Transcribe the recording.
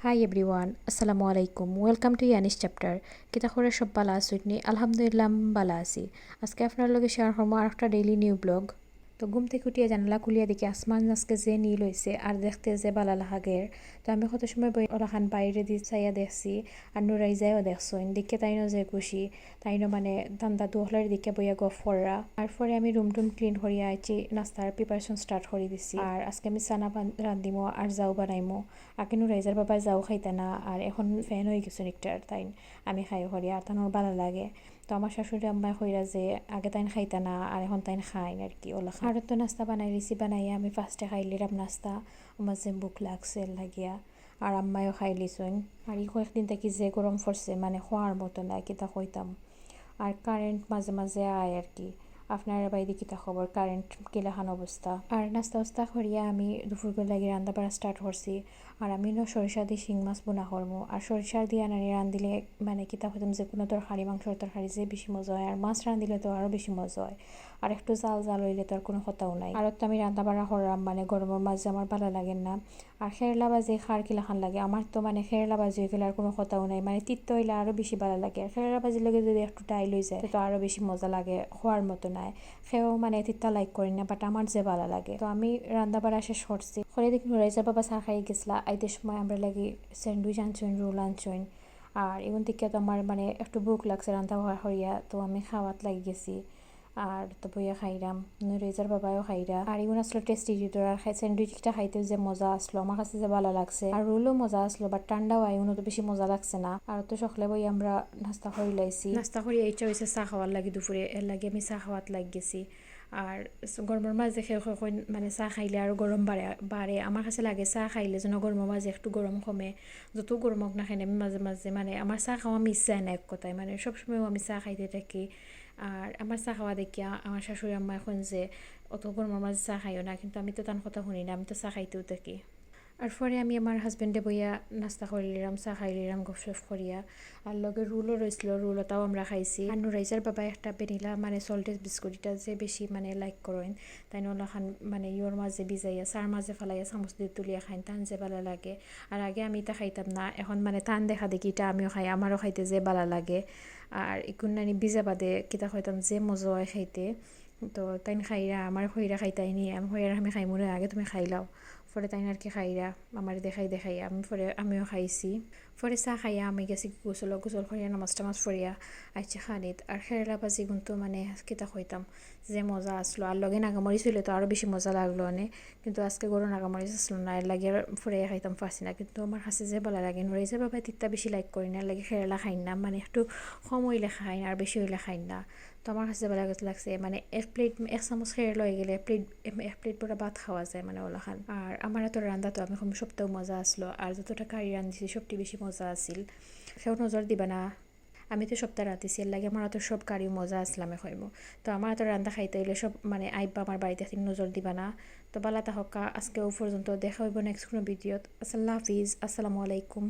Hi everyone, Assalamu alaikum. Welcome to Yanis chapter. Kita khore sob bala asuni. Alhamdulillah bala আছি। আজকে আপনার লগে share করবো আর একটা ডেইলি নিউ ব্লগ। তো ঘুম থেকে উঠিয়ে জানালা খুলিয়া দেখি আসমান আজকে যে নীল হয়েছে আর দেখতে যে বালা লাগাগের। তো আমি কত সময় ওরাখান বাইরে দিয়ে চাইয়া দেখছি আর নুরাইজাইও দেখছো দিকে তাইনও যে খুশি তাইনও মানে দান্দা দুহলার দিকে বইয়া গফ কররা। তারপরে আমি রুম টুম ক্লিন করিয়া আইছি নাস্তার প্রিপারেশন স্টার্ট করে দিছি। আর আজকে আমি চানা রান্ধিমো আর যাও বানাইমো। আগে নুরাইজার বাবা যাও খাইতে না আর এখন ফ্যান হয়ে গেছে নিকটার তাইন আমি খাই করি আর তানোর ভালো লাগে। তো আমার শাশুড়ি আম্মাই কইরা যে আগে তাইন খাইতা না আর এখন তাইন খাইন আর কি ওলা আর তো নাস্তা বানাই রিসি বানাইয়া আমি ফার্স্টে খাইলিরাম নাস্তা। আমার যে বুক লাগছে লাগিয়া আর আম্মাইও খাই লিছুন। আর কয়েকদিন থেকে যে গরম পড়ছে মানে খোয়ার মতো না কিতা কইতাম। আর কারেন্ট মাঝে মাঝে আয় আর কি। আপনার বাইরে কিতা খবর, কারেন্ট কিলাখান অবস্থা? আর নাস্তা করিয়া আমি দুপুরবেলা লাগে রান্না বাড়া স্টার্ট করছি। আর আমি সরিষা দিয়ে শিং মাছ বোনা করবো আর সরিষার দিয়ে নানি রান্ধিলে মানে কিতা হতাম যে কোনো তরকারি মাংসর তরকারি যে বেশি মজা হয় আর মাছ রান্ধিলে তো আরও বেশি মজা হয়। আর একটু জাল জাল হইলে তো আর কোনো কথাও নাই। আর তো আমি রান্না বাড়া করলাম মানে গরমের মাঝে আমার ভালো লাগে না। আর খেরলা বাজি খার কিলাখান লাগে আমার তো মানে খেরলা বাজি হয়ে গেলে আর কোনো কথাও নাই, মানে তিত্ত হইলে আরও বেশি ভালো লাগে। আর খেরলা বাজির লগে যদি একটু ডাইল হয়ে যায় তো আরও বেশি মজা লাগে, খোয়ার মতো নাই। সেও মানে তিত্তা লাইক করি না বাট আমার যে ভালো লাগে। তো আমি রান্না বাড়া শেষ করছি করে দেখি নুরাইজার বাবা চা খাই গেছিলা। আইতে সময় আমরা লাগি স্যান্ডউইচ আনছইন, রোল আনছইন। আর এগুন থেকে তো আমার মানে একটু ভুক লাগছে রান্না হইয়া, তো আমি খাওয়াত লাগি গেছি। আর তো বইয়া খাইরাম, নুরাইজার বাবাও খাইরা। আর এগুন আসলে টেস্টি দিত আর স্যান্ডউইচটা খাইতে যে মজা আসলো আমার কাছে যে ভালো লাগছে। আর রোলও মজা আসলো বাট ঠান্ডাও এগুনো তো বেশি মজা লাগছে না। আর তো সকালে বই আমরা নাস্তা করি লাইছি, নাস্তা করি ইচ্ছা হয়েছে চা খাওয়ার লাগি দুপুরে, এর লাগে আমি চা খাওয়াত লাগ গেছি। আর গরমের মাঝে মানে চা খাইলে আর গরম বাড়ে আমার কাছে লাগে চা খাইলে যেন গরমের মাঝে একটু গরম কমে। যত গরম হোক না খাই আমি মাঝে মাঝে মানে আমার চা খাওয়া আমি ইচ্ছা না এক কথায়, মানে সবসময় আমি চা খাইতে থাকি। আর আমার চা খাওয়া দেখিয়া আমার শাশুড়ি আম্মা এখন যে অত গরমের মাঝে চা খাইও না, কিন্তু আমি তো তার কথা শুনি না, আমি তো চা খাইতেও থাকি। আর পরে আমি আমার হাজবেন্ডে বইয়া নাস্তা করিলাম, চা খাইলিলাম গপসপ করিয়া। আর লগে রুলও রয়েছিল, রুলটাও আমরা খাইছি। আর নুরাইজার বাবা একটা বেনিলা মানে সল্টেজ বিস্কুটটা যে বেশি মানে লাইক করেন তাই নলাখান মানে ইয়োর মাঝে ভিজাইয়া চার মাঝে ফেলাইয়া চামচ দিয়ে তুলিয়া খাইন টান যে ভালো লাগে। আর আগে আমি এটা খাইতাম না, এখন মানে টান দেখা দেখি এটা আমিও খাই, আমারও খাইতে যে ভালো লাগে। আর ইকুন নানি ভিজা বাদে কিতা খাইতাম যে মজা হয় খাইতে। তো তাই খাইরা আমার হইরা খাইতাই নি, আমি হইরা আমি খাইমু না, আগে তুমি খাইলাও। পরে তাই আর কি খাইরা আমার দেখাই আমি পরে আমিও খাইছি। পরে চা খাইয়া আমি গেছি গোসল করিয়া নামাজ টামাজ পড়িয়া আইছি খানিত। আর খেরলা বাজি কিন্তু মানে কিতা খাইতাম যে মজা আসলো। আর লগে নাগামরিচ হইলে তো আরও বেশি মজা লাগলো অনেক, কিন্তু আজকে গরু নাগামরিচ আসলো না, এর লাগে পরে খাইতাম পারছি না। কিন্তু আমার কাছে যে ভালো লাগে নুরাইজা বাবা তিত্তা বেশি লাইক করি না, এর লাগে খেরলা খাই না, মানে একটু কম হইলে খাই আর বেশি হইলে খাই না। তো আমার কাছে ভালো লাগছে মানে এক চামচ খেয়ে লয়ে গেলে এক প্লেট পুরো ভাত খাওয়া যায় মানে ওলা খান। আর আমার এত রান্না তো আমি সবটাও মজা আসলো, আর যতটা কারি রান্ধিছি সবটি বেশি মজা আসিল। সেও নজর দিবা না, আমি তো সপ্তাহ রাঁধিছি এর লাগে আমার এত সব কারি মজা আসলামে খাইমো। তো আমার এত রান্না খাইতে হইলে সব মানে আইবা আমার বাড়িতে নজর দিবা না। তো বালা তাহকা আজকেও পর্যন্ত দেখা হইব নেক্সট কোনো ভিডিওত। আল্লাহ হাফিজ, আসসালামু আলাইকুম।